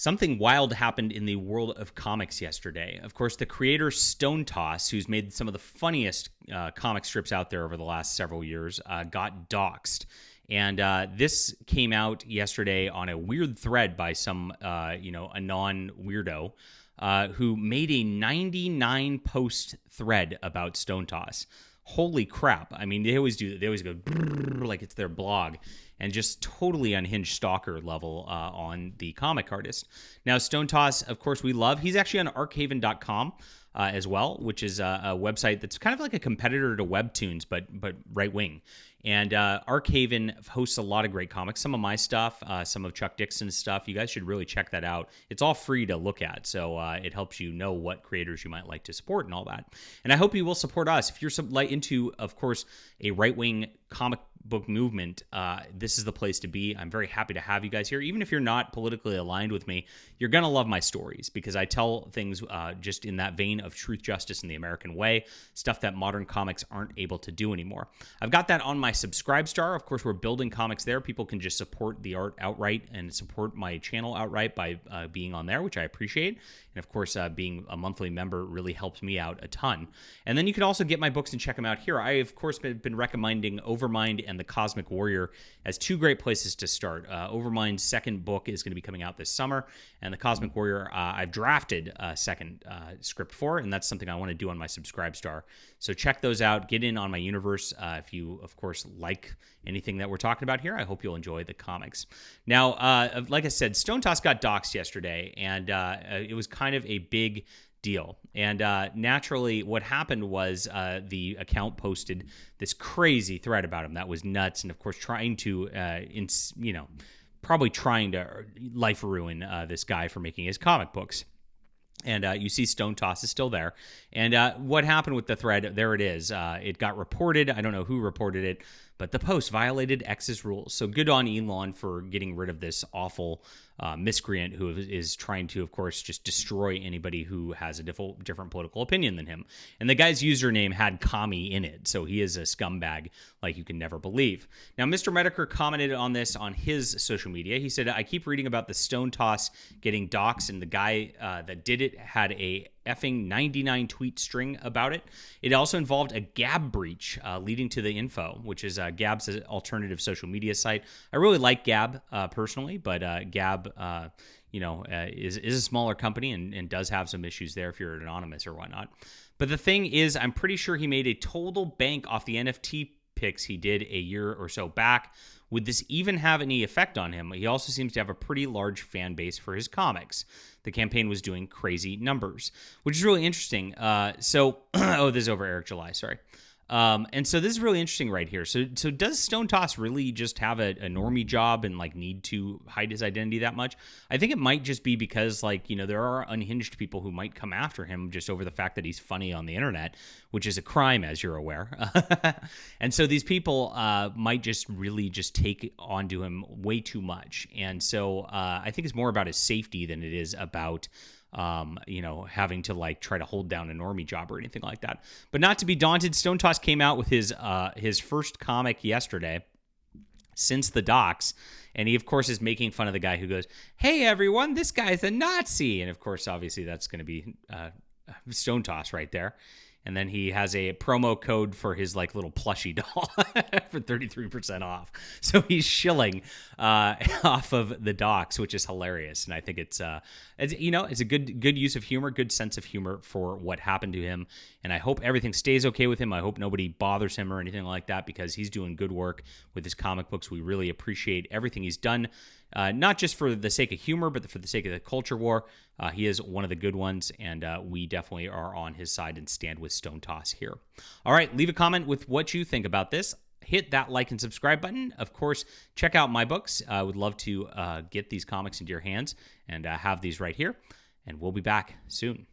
Something wild happened in the world of comics yesterday. Of course, the creator Stone Toss, who's made some of the funniest comic strips out there over the last several years, got doxxed. And this came out yesterday on a weird thread by some, anon weirdo who made a 99 post thread about Stone Toss. Holy crap. I mean, they always do. They always go like it's their blog, and just totally unhinged stalker level on the comic artist. Now, Stone Toss, of course, we love. He's actually on arkhaven.com as well, which is a website that's kind of like a competitor to Webtoons, but right wing. And Arkhaven hosts a lot of great comics. Some of my stuff, some of Chuck Dixon's stuff. You guys should really check that out. It's all free to look at, so it helps you know what creators you might like to support and all that. And I hope you will support us. If you're into, of course, a right-wing comic book movement, this is the place to be. I'm very happy to have you guys here. Even if you're not politically aligned with me, you're going to love my stories because I tell things just in that vein of truth, justice, and the American way, stuff that modern comics aren't able to do anymore. I've got that on my Subscribestar. Of course, we're building comics there. People can just support the art outright and support my channel outright by being on there, which I appreciate. And of course, being a monthly member really helps me out a ton. And then you can also get my books and check them out here. I, of course, been recommending Overmind and The Cosmic Warrior as two great places to start. Overmind's second book is going to be coming out this summer, and The Cosmic Warrior I've drafted a second script for, and that's something I want to do on my Subscribestar. So check those out. Get in on my universe. If you, of course, like anything that we're talking about here, I hope you'll enjoy the comics. Now, like I said, Stone Toss got doxxed yesterday, and it was kind of a big deal. And naturally, what happened was the account posted this crazy thread about him that was nuts, and of course, trying to, probably trying to life ruin this guy for making his comic books. And you see Stone Toss is still there. And what happened with the thread, there it is. It got reported. I don't know who reported it, but the post violated X's rules. So good on Elon for getting rid of this awful miscreant who is trying to, of course, just destroy anybody who has a different political opinion than him. And the guy's username had commie in it, so he is a scumbag like you can never believe. Now, Mr. Metokur commented on this on his social media. He said, I keep reading about the Stone Toss getting doxxed, and the guy that did it had a effing 99 tweet string about it. It also involved a Gab breach leading to the info, which is Gab's alternative social media site. I really like Gab personally, but Gab is a smaller company and does have some issues there if you're anonymous or whatnot. But the thing is, I'm pretty sure he made a total bank off the NFT picks he did a year or so back. Would this even have any effect on him? He also seems to have a pretty large fan base for his comics. The campaign was doing crazy numbers, which is really interesting. This is over Eric July, sorry. And so this is really interesting right here. So does Stone Toss really just have a normie job and like need to hide his identity that much? I think it might just be because there are unhinged people who might come after him just over the fact that he's funny on the internet, which is a crime, as you're aware. And so these people might just really just take onto him way too much. And so I think it's more about his safety than it is about having to try to hold down a normie job or anything like that. But not to be daunted, Stone Toss came out with his first comic yesterday since the docs, and he of course is making fun of the guy who goes, "Hey everyone, this guy's a Nazi," and of course obviously that's going to be Stone Toss right there. And then he has a promo code for his little plushie doll for 33% off. So he's shilling off of the docs, which is hilarious. And I think it's a good use of humor, good sense of humor for what happened to him. And I hope everything stays okay with him. I hope nobody bothers him or anything like that because he's doing good work with his comic books. We really appreciate everything he's done. Not just for the sake of humor, but for the sake of the culture war. He is one of the good ones, and we definitely are on his side and stand with Stone Toss here. All right, leave a comment with what you think about this. Hit that like and subscribe button. Of course, check out my books. I would love to get these comics into your hands and have these right here, and we'll be back soon.